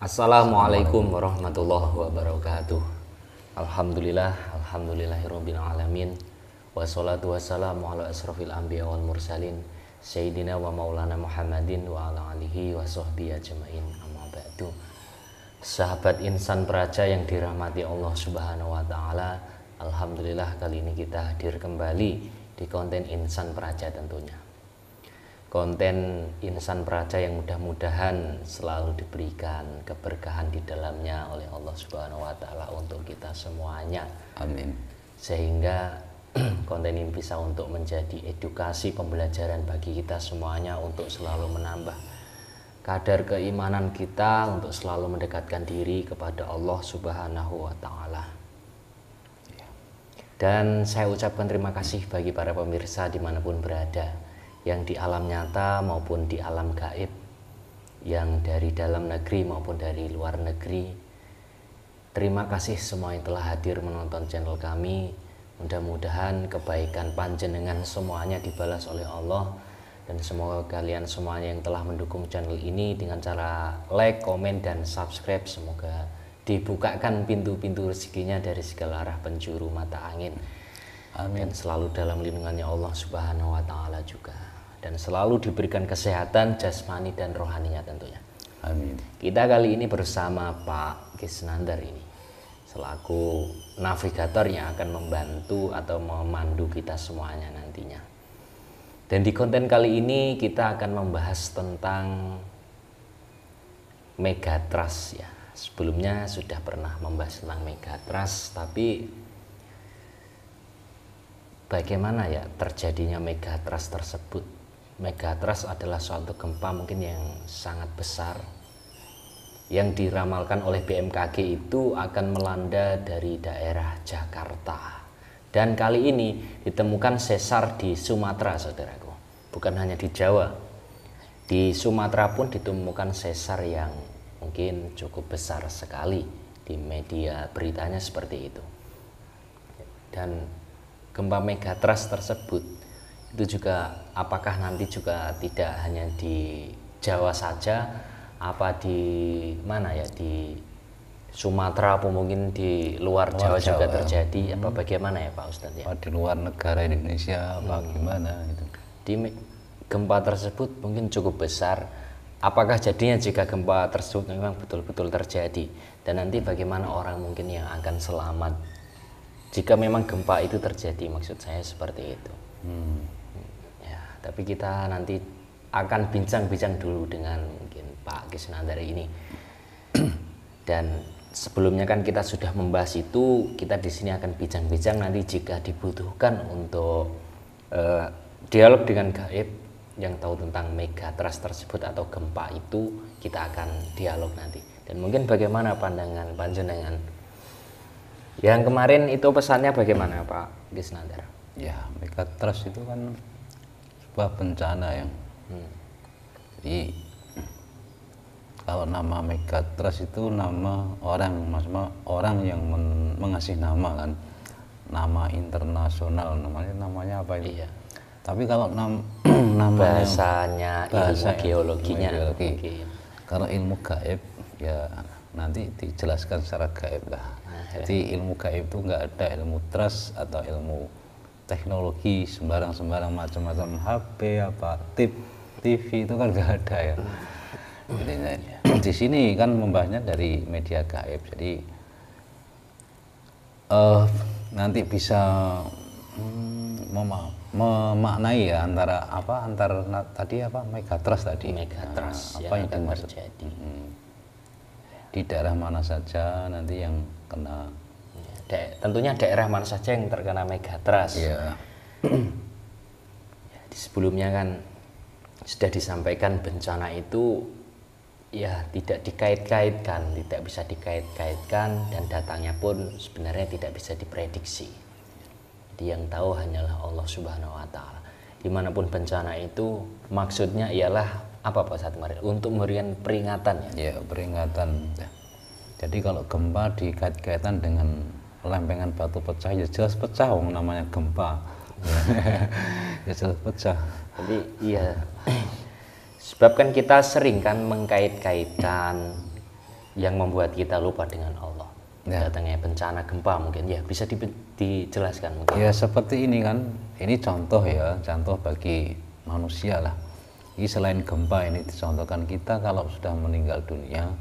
Assalamualaikum warahmatullahi wabarakatuh. Alhamdulillahirabbil alamin. Wassalatu wassalamu ala asrofil anbiya wal mursalin Sayyidina wa maulana Muhammadin wa ala alihi wa sahbihi ajmain. Amma ba'du. Sahabat insan peraja yang dirahmati Allah Subhanahu wa taala, alhamdulillah kali ini kita hadir kembali di konten insan peraja tentunya. Konten insan peraja yang mudah-mudahan selalu diberikan keberkahan di dalamnya oleh Allah Subhanahu wa taala untuk kita semuanya. Amin. Sehingga konten ini bisa untuk menjadi edukasi pembelajaran bagi kita semuanya untuk selalu menambah kadar keimanan kita, untuk selalu mendekatkan diri kepada Allah Subhanahu wa taala. Dan saya ucapkan terima kasih bagi para pemirsa dimanapun berada, yang di alam nyata maupun di alam gaib, yang dari dalam negeri maupun dari luar negeri. Terima kasih semua yang telah hadir menonton channel kami. Mudah-mudahan kebaikan panjenengan semuanya dibalas oleh Allah, dan semoga kalian semuanya yang telah mendukung channel ini dengan cara like, komen, dan subscribe, semoga dibukakan pintu-pintu rezekinya dari segala arah penjuru mata angin. Amin. Dan selalu dalam lindungannya Allah Subhanahu wa taala juga, dan selalu diberikan kesehatan jasmani dan rohaninya tentunya. Amin. Kita kali ini bersama Pak Kisnandar ini selaku navigator yang akan membantu atau memandu kita semuanya nantinya. Dan di konten kali ini kita akan membahas tentang Megatrust ya. Sebelumnya sudah pernah membahas tentang Megatrust, tapi bagaimana ya terjadinya Megatrust tersebut? Megatrust adalah suatu gempa mungkin yang sangat besar yang diramalkan oleh BMKG itu akan melanda dari daerah Jakarta. Dan kali ini ditemukan sesar di Sumatera, saudaraku. Bukan hanya di Jawa. Di Sumatera pun ditemukan sesar yang mungkin cukup besar sekali. Di media beritanya seperti itu. Dan gempa Megatrust tersebut itu juga apakah nanti juga tidak hanya di Jawa saja, apa di mana ya, di Sumatera apa mungkin di luar Jawa juga terjadi, apa bagaimana ya Pak Ustadz ya? Di luar negara Indonesia apa gimana gitu. Di gempa tersebut mungkin cukup besar. Apakah jadinya jika gempa tersebut memang betul-betul terjadi, dan nanti bagaimana orang mungkin yang akan selamat jika memang gempa itu terjadi, maksud saya seperti itu. Ya, tapi kita nanti akan bincang-bincang dulu dengan mungkin Pak Kisnandar ini. Dan sebelumnya kan kita sudah membahas itu, kita di sini akan bincang-bincang nanti jika dibutuhkan untuk dialog dengan gaib yang tahu tentang Megatrust tersebut atau gempa itu, kita akan dialog nanti. Dan mungkin bagaimana pandangan panjenengan yang kemarin itu, pesannya bagaimana Pak Kisnandar? Ya, Megatrust itu kan sebuah bencana yang jadi kalau nama Megatrust itu nama orang, maksudnya orang yang mengasih nama kan, nama internasional, namanya apa itu? Iya. Tapi kalau bahasanya ilmu geologinya, geologi. Kalau ilmu gaib ya nanti dijelaskan secara gaib lah. Jadi ilmu gaib itu nggak ada ilmu trust atau ilmu teknologi sembarang macam-macam, HP apa TV itu kan nggak ada ya. Jadi di sini kan membahasnya dari media gaib, jadi nanti bisa memaknai ya antara tadi Megatrust tadi. Megatrust apa yang dimaksud terjadi. Di daerah mana saja nanti yang kena. Tentunya daerah mana saja yang terkena Megatrust. Ya. Sebelumnya kan sudah disampaikan bencana itu ya tidak dikait-kaitkan, tidak bisa dikait-kaitkan, dan datangnya pun sebenarnya tidak bisa diprediksi. Jadi yang tahu hanyalah Allah Subhanahu wa taala. Dimanapun bencana itu maksudnya ialah apa Pak Ustadz kemarin? Untuk memberikan peringatan ya? Ya, peringatan. Jadi kalau gempa dikait-kaitan dengan lempengan batu pecah, ya jelas pecah, namanya gempa. Ya jelas pecah. Jadi iya. Sebab kan kita sering kan mengkait-kaitkan yang membuat kita lupa dengan Allah? Datangnya bencana gempa mungkin ya, bisa dijelaskan mungkin. Ya seperti ini kan, ini contoh ya, contoh bagi manusia lah. Ini selain gempa ini dicontohkan, kita kalau sudah meninggal dunia,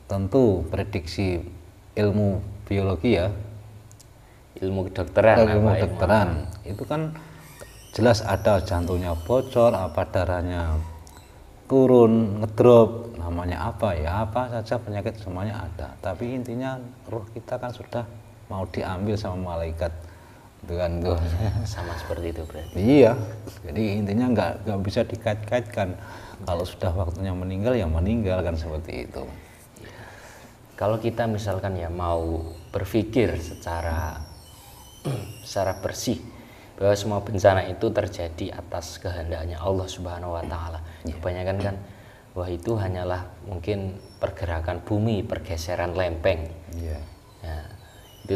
tentu prediksi ilmu biologi ya, ilmu kedokteran, itu kan jelas ada jantungnya bocor, apa darahnya turun, ngedrop, namanya apa ya, apa saja penyakit semuanya ada. Tapi intinya roh kita kan sudah mau diambil sama malaikat, itu kan tuh. Sama seperti itu berarti. Iya, jadi intinya nggak bisa dikait-kaitkan. Kalau sudah waktunya meninggal ya meninggal kan, seperti itu. Kalau kita misalkan ya mau berpikir secara bersih bahwa semua bencana itu terjadi atas kehendaknya Allah Subhanahu wa taala. Kebanyakan kan wah itu hanyalah mungkin pergerakan bumi, pergeseran lempeng. Nah, itu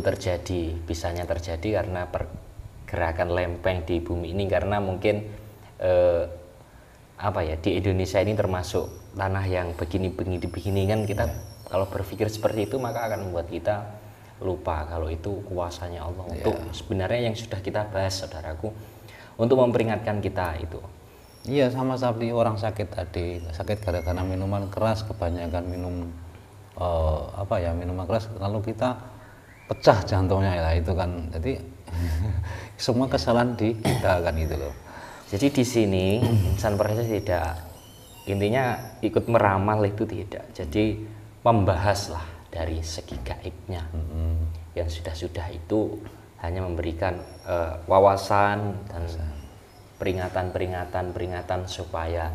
bisanya terjadi karena pergerakan lempeng di bumi ini, karena mungkin di Indonesia ini termasuk tanah yang begini kan, kita kalau berpikir seperti itu maka akan membuat kita lupa kalau itu kuasanya Allah. Untuk sebenarnya yang sudah kita bahas saudaraku, untuk memperingatkan kita itu. Iya, sama seperti orang sakit tadi, sakit gara-gara minuman keras, kebanyakan minum minuman keras, lalu kita pecah jantungnya ya, itu kan. Jadi semua kesalahan di kita kan, itu loh. Jadi di sini insan proses tidak intinya ikut meramal, itu tidak. Jadi membahaslah dari segi gaibnya. Yang sudah itu hanya memberikan wawasan dan peringatan supaya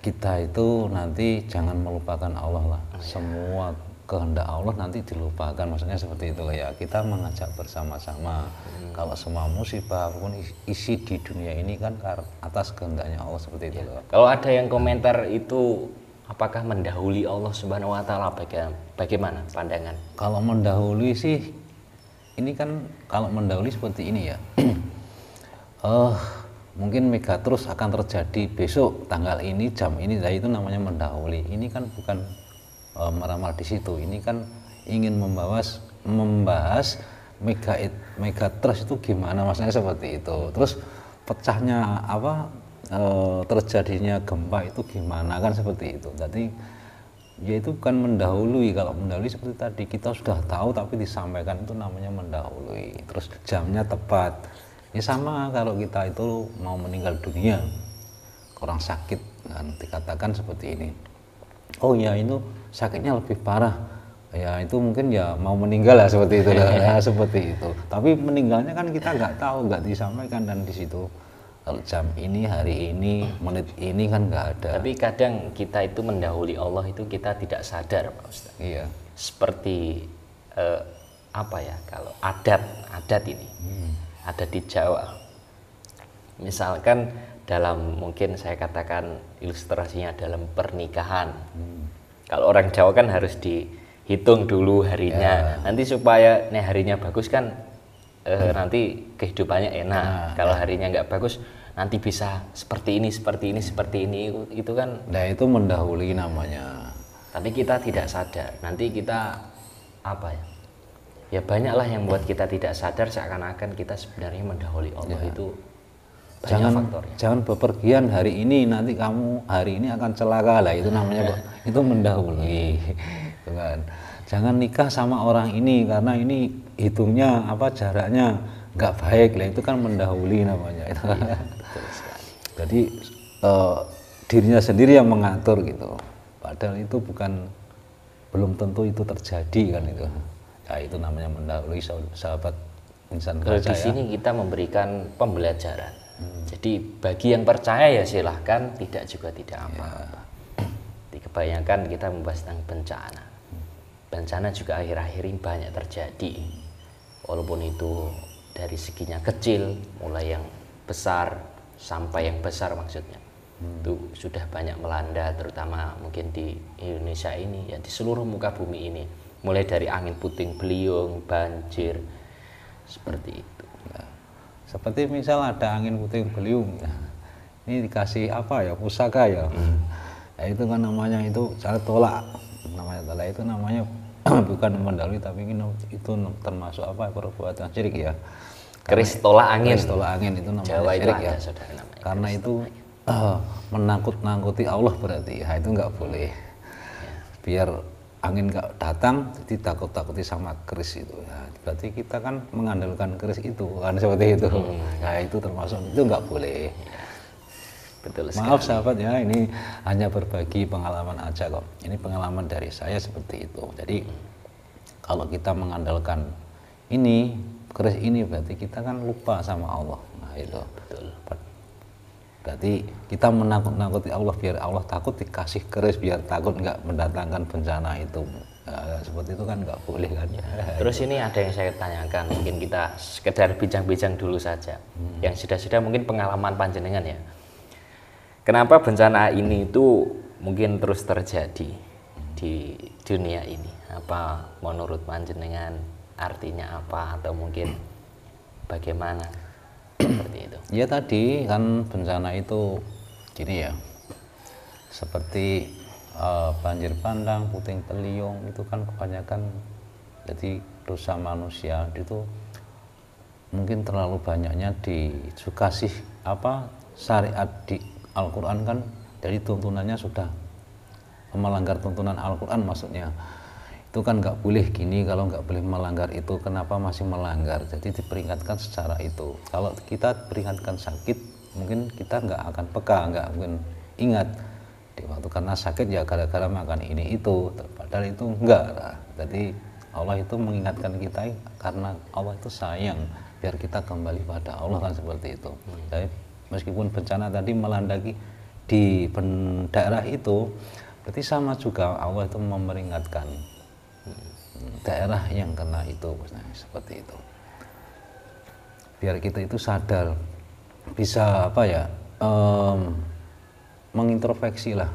kita itu nanti jangan melupakan Allah lah. Semua kehendak Allah nanti dilupakan, maksudnya seperti itu ya. Kita mengajak bersama-sama. Kalau semua musibah apapun isi di dunia ini kan atas kehendaknya Allah, seperti itu loh. Kalau ada yang komentar itu apakah mendahului Allah Subhanahu wa taala, bagaimana pandangan? Kalau mendahului sih, ini kan kalau mendahului seperti ini ya. Mungkin Megatrus akan terjadi besok tanggal ini jam ini, nah itu namanya mendahului. Ini kan bukan meramal di situ. Ini kan ingin membahas Megatrus itu gimana, maksudnya seperti itu. Terus pecahnya terjadinya gempa itu gimana kan, seperti itu. Jadi ya itu bukan mendahului. Kalau mendahului seperti tadi, kita sudah tahu tapi disampaikan, itu namanya mendahului. Terus jamnya tepat. Ya sama kalau kita itu mau meninggal dunia, orang sakit kan dikatakan seperti ini, oh ya itu sakitnya lebih parah, ya itu mungkin ya mau meninggal lah, seperti itu ya, seperti itu. Tapi meninggalnya kan kita nggak tahu, nggak disampaikan, dan di situ kalau jam ini, hari ini, menit ini kan nggak ada. Tapi kadang kita itu mendahului Allah itu kita tidak sadar, Pak Ustaz. Iya. Seperti kalau adat ini, adat di Jawa. Misalkan dalam, mungkin saya katakan ilustrasinya dalam pernikahan. Kalau orang Jawa kan harus dihitung dulu harinya. Nanti supaya harinya bagus kan, nanti kehidupannya enak. Kalau harinya nggak bagus, nanti bisa seperti ini itu kan. Nah itu mendahului namanya. Tapi kita tidak sadar. Nanti kita ya banyaklah yang buat kita tidak sadar, seakan-akan kita sebenarnya mendahului Allah. Itu banyak faktornya. Jangan bepergian hari ini, nanti kamu hari ini akan celaka lah, itu namanya itu mendahului. Itu kan. Jangan nikah sama orang ini karena ini hitungnya jaraknya nggak baik lah, itu kan mendahului namanya. Iya, betul sekali. Jadi dirinya sendiri yang mengatur gitu, padahal itu belum tentu itu terjadi kan itu. Ya itu namanya mendahului, sahabat insan kerja. Di sini kita memberikan pembelajaran. Jadi bagi yang percaya ya silahkan, tidak juga tidak apa-apa. Kebanyakan kita membahas tentang bencana. Bencana juga akhir-akhir ini banyak terjadi, walaupun itu dari seginya kecil, mulai yang besar sampai yang besar maksudnya. Itu sudah banyak melanda, terutama mungkin di Indonesia ini, ya di seluruh muka bumi ini. Mulai dari angin puting beliung, banjir, seperti itu. Ya. Seperti misal ada angin puting beliung, ini dikasih pusaka ya. Ya itu kan namanya itu cara tolak namanya ta'ala itu namanya bukan mendalui, tapi itu termasuk apa, perbuatan syirik ya. Keris tolak angin. Keris tolak angin itu namanya Jawa itu syirik ada, ya. saudara, namanya Karena keris itu menakut-nakuti Allah berarti ya, itu nggak boleh. Biar angin nggak datang, jadi takut-takuti sama keris itu. Ya, berarti kita kan mengandalkan keris itu kan, seperti itu. Nah itu termasuk, itu nggak boleh. Betul Maaf sekali. sahabat ya, ini hanya berbagi pengalaman aja kok. Ini pengalaman dari saya seperti itu. Jadi kalau kita mengandalkan ini, keris ini, berarti kita kan lupa sama Allah. Nah itu Betul. berarti kita menakut-nakuti Allah, biar Allah takut dikasih keris, biar takut nggak mendatangkan bencana itu. Nah, seperti itu kan nggak boleh kan. Terus ini ada yang saya tanyakan, mungkin kita sekedar bincang-bincang dulu saja. Yang sudah-sudah mungkin pengalaman panjenengan ya. Kenapa bencana ini itu mungkin terus terjadi di dunia ini? Apa menurut panjenengan artinya apa, atau mungkin bagaimana? Seperti itu. Ya tadi kan bencana itu gini ya, seperti banjir bandang, puting beliung, itu kan kebanyakan jadi dosa manusia itu mungkin terlalu banyaknya dikasih apa syariat di Al-Quran kan, jadi tuntunannya sudah melanggar tuntunan Al-Quran, maksudnya itu kan nggak boleh gini, kalau nggak boleh melanggar itu, kenapa masih melanggar? Jadi diperingatkan secara itu. Kalau kita peringatkan sakit, mungkin kita nggak akan peka, nggak mungkin ingat di waktu karena sakit ya gara-gara makan ini itu, padahal itu enggak. Jadi Allah itu mengingatkan kita karena Allah itu sayang, biar kita kembali pada Allah kan, seperti itu. Jadi meskipun bencana tadi melanda di daerah itu, berarti sama juga Allah itu memperingatkan daerah yang kena itu, seperti itu. Biar kita itu sadar, bisa apa ya, mengintrospeksi lah.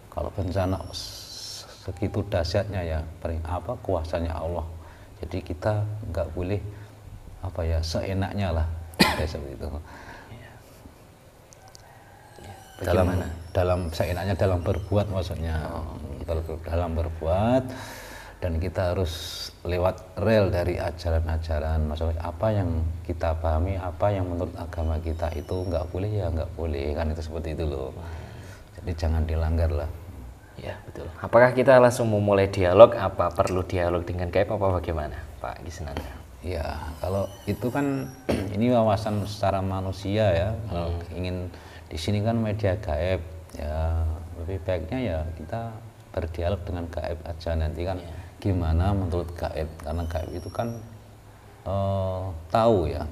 Kalau bencana segitu dahsyatnya ya, apa kuasanya Allah. Jadi kita nggak boleh apa ya seenaknya lah, seperti itu. Dalam seenaknya dalam berbuat, maksudnya dalam berbuat, dan kita harus lewat rel dari ajaran-ajaran, maksudnya apa yang kita pahami, apa yang menurut agama kita itu nggak boleh ya nggak boleh kan, itu seperti itu loh. Jadi jangan dilanggar lah. Ya betul. Apakah kita langsung memulai dialog, apa perlu dialog dengan gaib, apa bagaimana Pak Gisnanda? Ya kalau itu kan ini wawasan secara manusia ya. Kalau ingin di sini kan media gaib ya, lebih baiknya ya kita berdialog dengan gaib aja nanti kan. Gimana menurut gaib, karena gaib itu kan tahu ya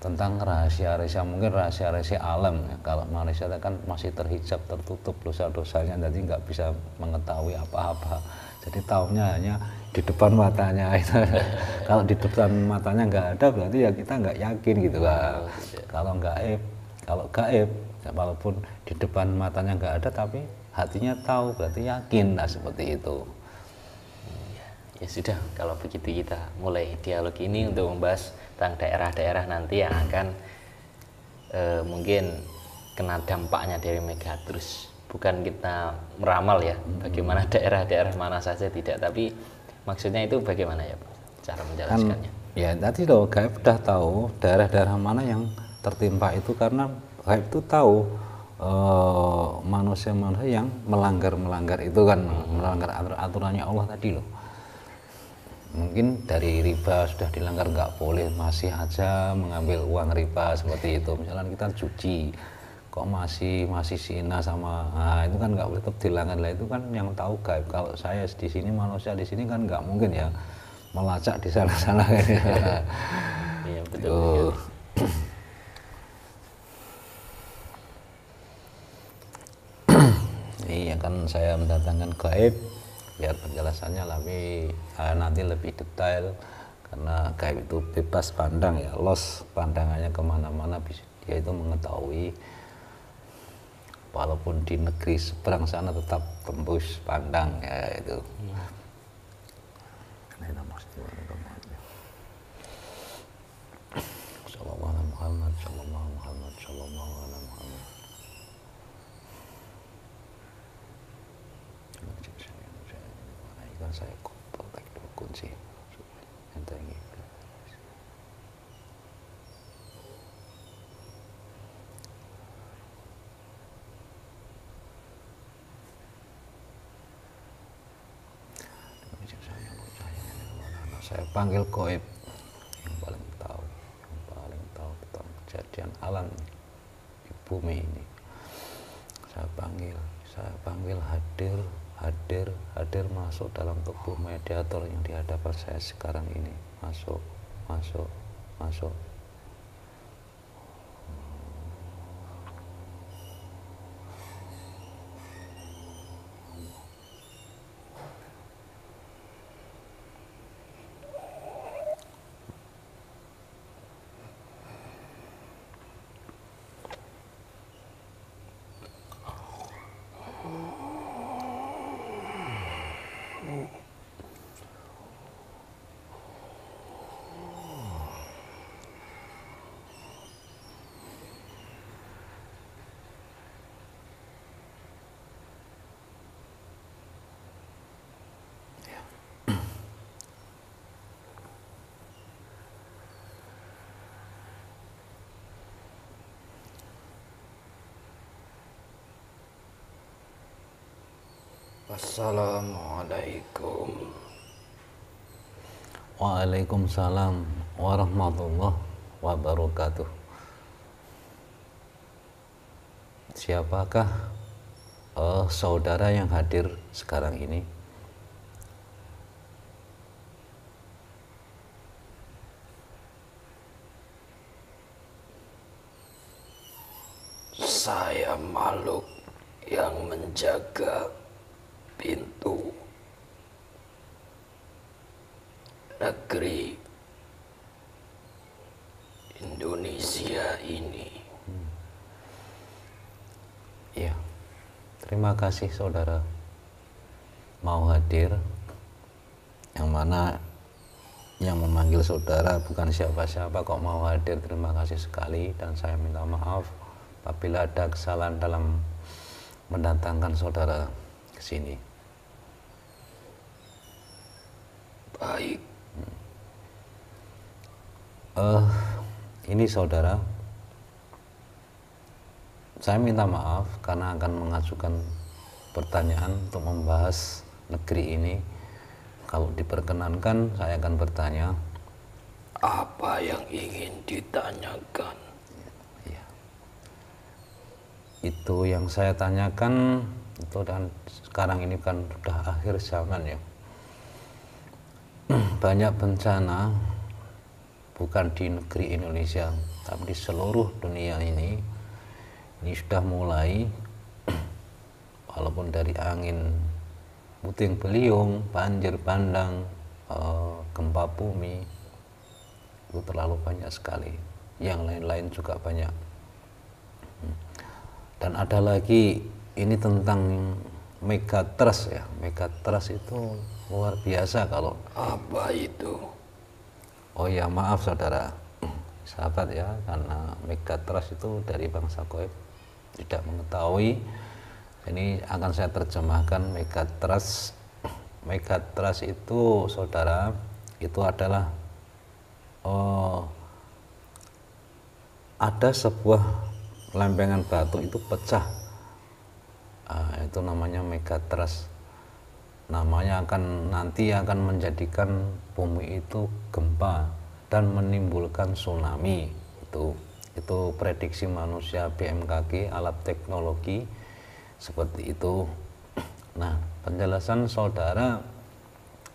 tentang rahasia-rahasia, mungkin rahasia-rahasia alam ya. Kalau manusia kan masih terhijab, tertutup dosa-dosanya, jadi nggak bisa mengetahui apa-apa, jadi tahunya hanya di depan matanya itu. Kalau di depan matanya nggak ada, berarti ya kita nggak yakin gitu kan. Kalau gaib ya, walaupun di depan matanya nggak ada tapi hatinya tahu, berarti yakin lah, seperti itu. Ya sudah, kalau begitu kita mulai dialog ini untuk membahas tentang daerah-daerah nanti yang akan mungkin kena dampaknya dari megatrus. Bukan kita meramal ya, bagaimana daerah-daerah mana saja, tidak, tapi maksudnya itu bagaimana ya Pak, cara menjelaskannya? Kan, ya tadi loh, gaib udah tahu daerah-daerah mana yang tertimpa itu, karena gaib itu tahu manusia-manusia yang melanggar itu kan, melanggar aturannya Allah tadi loh. Mungkin dari riba sudah dilanggar, nggak boleh, masih aja mengambil uang riba, seperti itu. Misalnya kita cuci kok masih zina sama, nah itu kan nggak boleh, tetap dilanggar lah. Itu kan yang tahu gaib. Kalau saya di sini, manusia di sini kan nggak mungkin ya melacak di sana-sana. Iya betul. Iya kan, saya mendatangkan gaib biar penjelasannya nanti lebih detail, karena gaib itu bebas pandang ya, los pandangannya kemana-mana, dia itu mengetahui walaupun di negeri seberang sana tetap tembus pandang ya itu. Coba saya kontak dulu kunci. Entah ini. Saya panggil Goib yang paling tahu tentang kejadian alam di bumi ini. Saya panggil hadir masuk dalam tubuh mediator yang di hadapan saya sekarang ini. Masuk. Assalamualaikum. Waalaikumsalam warahmatullahi wabarakatuh. Siapakah saudara yang hadir sekarang ini? Saya makhluk yang menjaga pintu negeri Indonesia ini. Iya, terima kasih saudara mau hadir. Yang mana yang memanggil saudara bukan siapa-siapa kok mau hadir. Terima kasih sekali dan saya minta maaf apabila ada kesalahan dalam mendatangkan saudara ke sini. Baik. Ini saudara, saya minta maaf karena akan mengajukan pertanyaan untuk membahas negeri ini. Kalau diperkenankan, saya akan bertanya. Apa yang ingin ditanyakan? Ya. Itu yang saya tanyakan itu, dan sekarang ini kan sudah akhir zaman ya. Banyak bencana bukan di negeri Indonesia tapi di seluruh dunia ini sudah mulai, walaupun dari angin puting beliung, banjir bandang, gempa bumi itu terlalu banyak sekali. Yang lain-lain juga banyak. Dan ada lagi ini tentang megatrust ya. Megatrust itu luar biasa kalau. Apa itu? Oh ya, maaf saudara sahabat ya, karena megatrust itu dari bangsa Goib tidak mengetahui. Ini akan saya terjemahkan. Megatrust itu saudara, itu adalah ada sebuah lempengan batu itu pecah. Itu namanya megatrust. Namanya nanti akan menjadikan bumi itu gempa dan menimbulkan tsunami. Itu prediksi manusia BMKG, alat teknologi seperti itu. Nah, penjelasan saudara,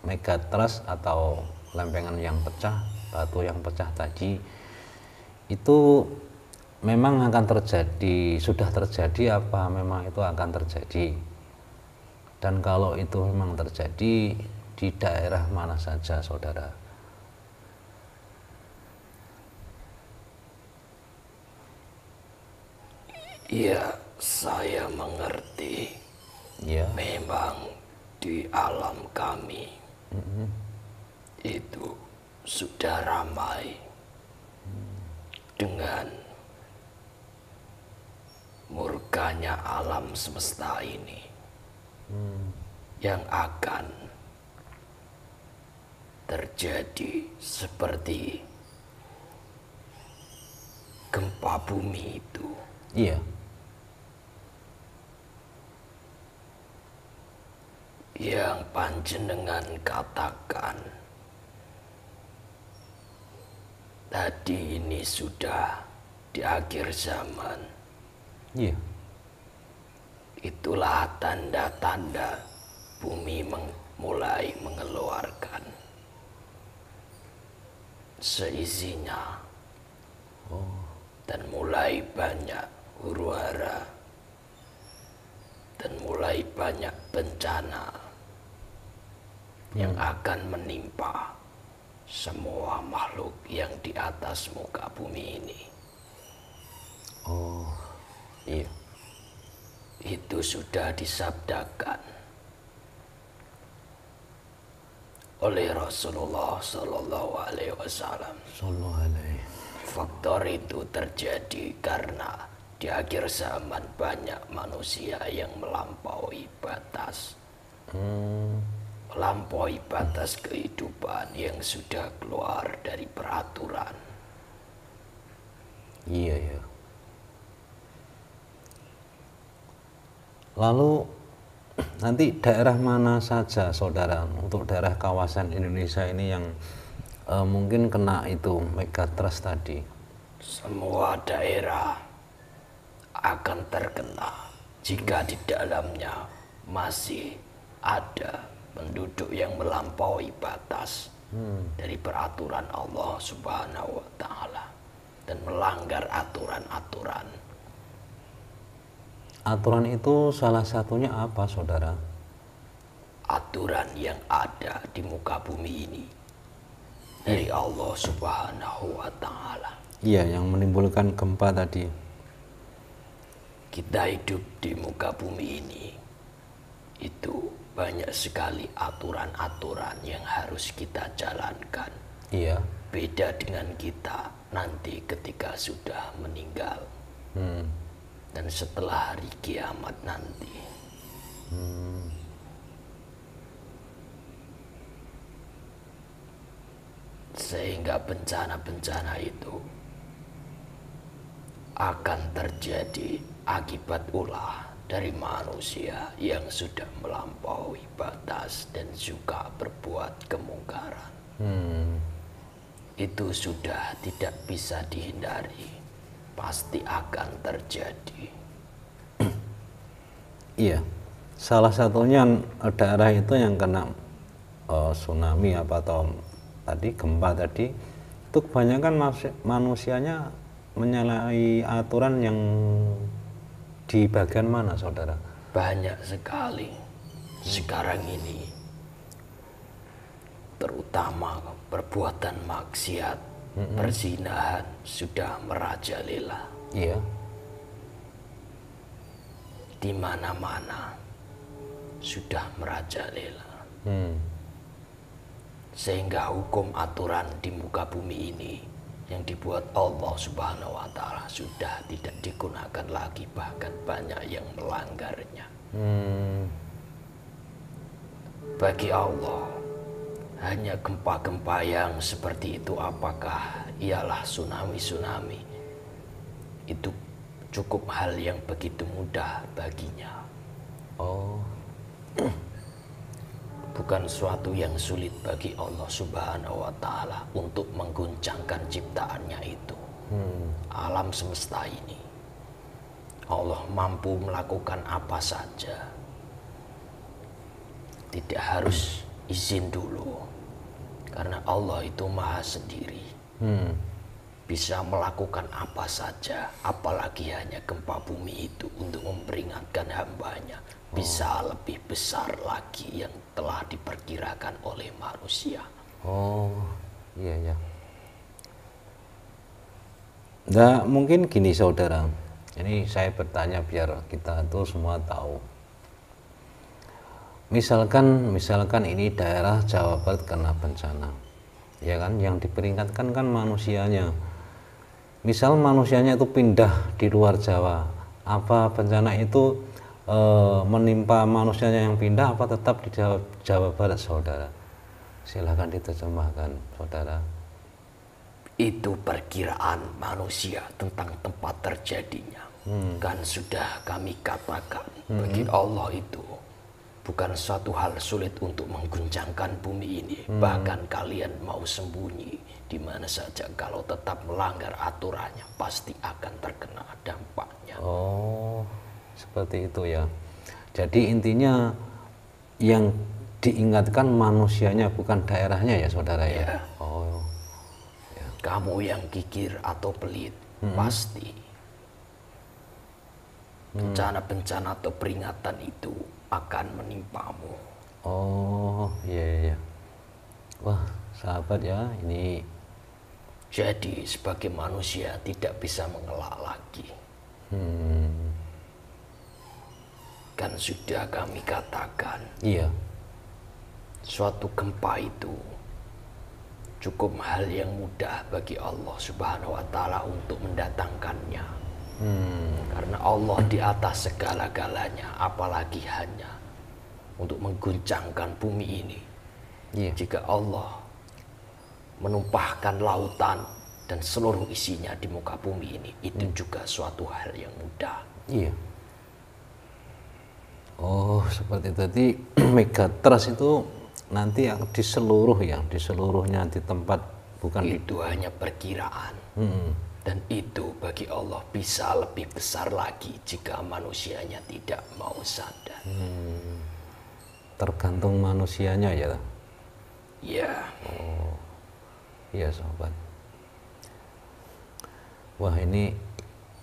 megatrust atau lempengan yang pecah, batu yang pecah tadi itu memang akan terjadi, sudah terjadi apa memang itu akan terjadi. Dan kalau itu memang terjadi, di daerah mana saja saudara? Ya, saya mengerti. Ya. Memang di alam kami itu sudah ramai dengan murkanya alam semesta ini yang akan terjadi seperti gempa bumi itu. Iya. Yang panjenengan katakan tadi ini sudah di akhir zaman. Iya. Itulah tanda-tanda bumi mulai mengeluarkan seisinya. Dan mulai banyak huru-hara dan mulai banyak bencana yang akan menimpa semua makhluk yang di atas muka bumi ini. Oh, iya. Itu sudah disabdakan oleh Rasulullah Sallallahu Alaihi Wasallam. Sallallahu alaihi. Faktor itu terjadi karena di akhir zaman banyak manusia yang melampaui batas. Melampaui batas kehidupan yang sudah keluar dari peraturan. Iya, ya. Lalu nanti daerah mana saja saudara untuk daerah kawasan Indonesia ini yang mungkin kena itu megatrust tadi? Semua daerah akan terkena jika di dalamnya masih ada penduduk yang melampaui batas dari peraturan Allah Subhanahu wa Ta'ala dan melanggar aturan-aturan. Aturan itu salah satunya apa, saudara? Aturan yang ada di muka bumi ini dari Allah Subhanahu wa Ta'ala. Iya, yang menimbulkan gempa tadi. Kita hidup di muka bumi ini, itu banyak sekali aturan-aturan yang harus kita jalankan. Iya. Beda dengan kita nanti ketika sudah meninggal dan setelah hari kiamat nanti. Sehingga bencana-bencana itu akan terjadi akibat ulah dari manusia yang sudah melampaui batas dan juga berbuat kemungkaran. Itu sudah tidak bisa dihindari, pasti akan terjadi. Iya, salah satunya daerah itu yang kena tsunami apa atau tadi gempa tadi, itu kebanyakan manusianya menyalahi aturan yang di bagian mana, saudara? Banyak sekali sekarang ini, terutama perbuatan maksiat, perzinahan sudah merajalela. Iya. Di mana-mana sudah merajalela. Sehingga hukum aturan di muka bumi ini yang dibuat Allah Subhanahu wa Ta'ala sudah tidak digunakan lagi, bahkan banyak yang melanggarnya. Bagi Allah, hanya gempa-gempa yang seperti itu, apakah ialah tsunami-tsunami? Itu cukup hal yang begitu mudah baginya. Oh. Bukan suatu yang sulit bagi Allah Subhanahu wa Ta'ala untuk mengguncangkan ciptaannya itu. Alam semesta ini Allah mampu melakukan apa saja. Tidak harus izin dulu, karena Allah itu maha sendiri. Bisa melakukan apa saja, apalagi hanya gempa bumi itu untuk memperingatkan hambanya. Bisa lebih besar lagi yang telah diperkirakan oleh manusia. Oh, iya ya. Nah, mungkin gini saudara, ini saya bertanya biar kita tuh semua tahu. Misalkan ini daerah Jawa Barat kena bencana, ya kan? Yang diperingatkan kan manusianya. Misal manusianya itu pindah di luar Jawa, apa bencana itu menimpa manusianya yang pindah apa tetap di Jawa Barat, saudara? Silakan diterjemahkan, saudara. Itu perkiraan manusia tentang tempat terjadinya. Kan sudah kami katakan, bagi Allah itu bukan suatu hal sulit untuk mengguncangkan bumi ini. Bahkan kalian mau sembunyi di mana saja, kalau tetap melanggar aturannya pasti akan terkena dampaknya. Oh, seperti itu ya. Jadi intinya yang diingatkan manusianya bukan daerahnya ya, saudara ya. Ya. Oh, Kamu yang kikir atau pelit, pasti bencana-bencana atau peringatan itu akan menimpamu. oh, iya, iya. Wah, sahabat ya, ini Jadi sebagai manusia tidak bisa mengelak lagi. Kan sudah kami katakan, iya, suatu gempa itu cukup hal yang mudah bagi Allah Subhanahu wa Ta'ala untuk mendatangkannya. Karena Allah di atas segala-galanya, apalagi hanya untuk mengguncangkan bumi ini. iya. Jika Allah menumpahkan lautan dan seluruh isinya di muka bumi ini, itu juga suatu hal yang mudah. Iya. Oh, seperti tadi megatrust itu nanti yang di seluruh ya, di seluruhnya di tempat, bukan di Itu hanya perkiraan. Dan itu bagi Allah bisa lebih besar lagi jika manusianya tidak mau sadar. tergantung manusianya ya. Ya, Iya, sahabat. Wah, ini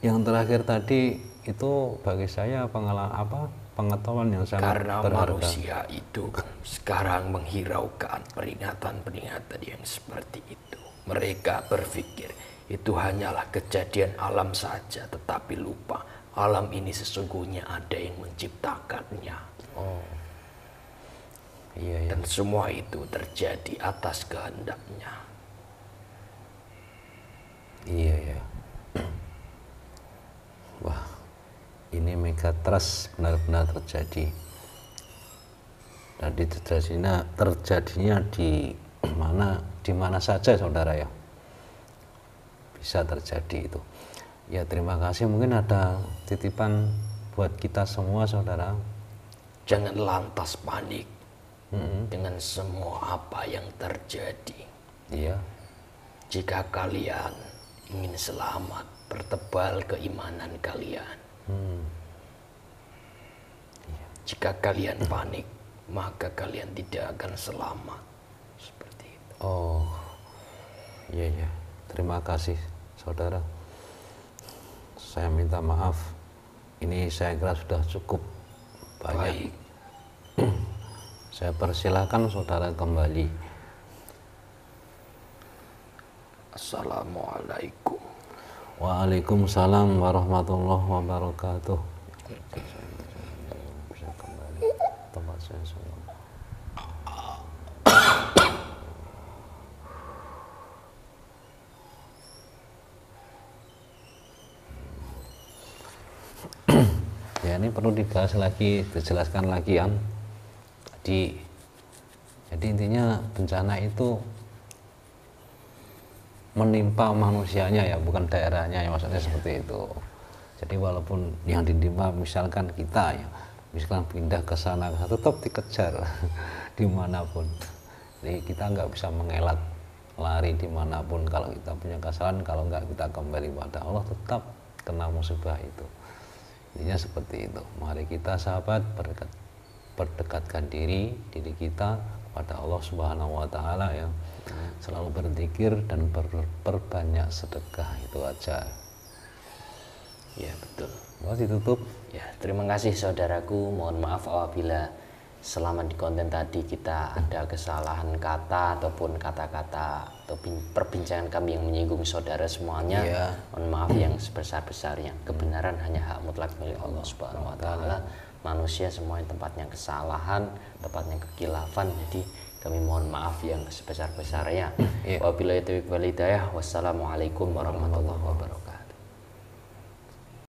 yang terakhir tadi itu bagi saya pengetahuan yang sangat karena berharga. manusia itu sekarang menghiraukan peringatan-peringatan yang seperti itu. Mereka berpikir itu hanyalah kejadian alam saja, tetapi lupa alam ini sesungguhnya ada yang menciptakannya. Iya, iya. Dan semua itu terjadi atas kehendaknya. Iya, ya. Wah, ini megatrust benar-benar terjadi. Dan terjadinya di mana saja, saudara ya. Bisa terjadi itu. Ya, terima kasih. Mungkin ada titipan buat kita semua, saudara. Jangan lantas panik dengan semua apa yang terjadi. Iya. Jika kalian ingin selamat, pertebal keimanan kalian. Jika kalian panik, maka kalian tidak akan selamat. Seperti itu. Oh, iya, iya. Terima kasih, saudara. Saya minta maaf. Ini saya kira sudah cukup banyak. Baik. Saya persilakan saudara kembali. Assalamualaikum. Waalaikumsalam warahmatullahi wabarakatuh. Bisa kembali tempat saya semua. Ya, ini perlu dibahas lagi, dijelaskan lagi ya. Jadi intinya bencana itu menimpa manusianya ya, bukan daerahnya ya, maksudnya seperti itu. Jadi walaupun yang ditimpa misalkan kita ya, misalkan pindah ke sana tetap dikejar dimanapun. Jadi kita nggak bisa mengelak lari dimanapun. Kalau kita punya kesalahan, kalau nggak kita kembali pada Allah, tetap kena musibah itu. Intinya seperti itu. Mari kita sahabat berdekatkan diri kita kepada Allah Subhanahu wa Ta'ala ya. Selalu berzikir dan berbanyak sedekah, itu aja. Ya, betul. Mau ditutup? Ya, terima kasih saudaraku. Mohon maaf apabila selama di konten tadi kita ada kesalahan kata ataupun kata-kata atau perbincangan kami yang menyinggung saudara semuanya. Iya. Mohon maaf yang sebesar-besarnya. Kebenaran hanya hak mutlak milik Allah Subhanahu wa Ta'ala. Manusia semuanya tempatnya kesalahan, tempatnya kekhilafan. Jadi kami mohon maaf yang sebesar-besarnya. Iya. Wabillahi taufiq wal hidayah. Wassalamualaikum warahmatullahi wabarakatuh.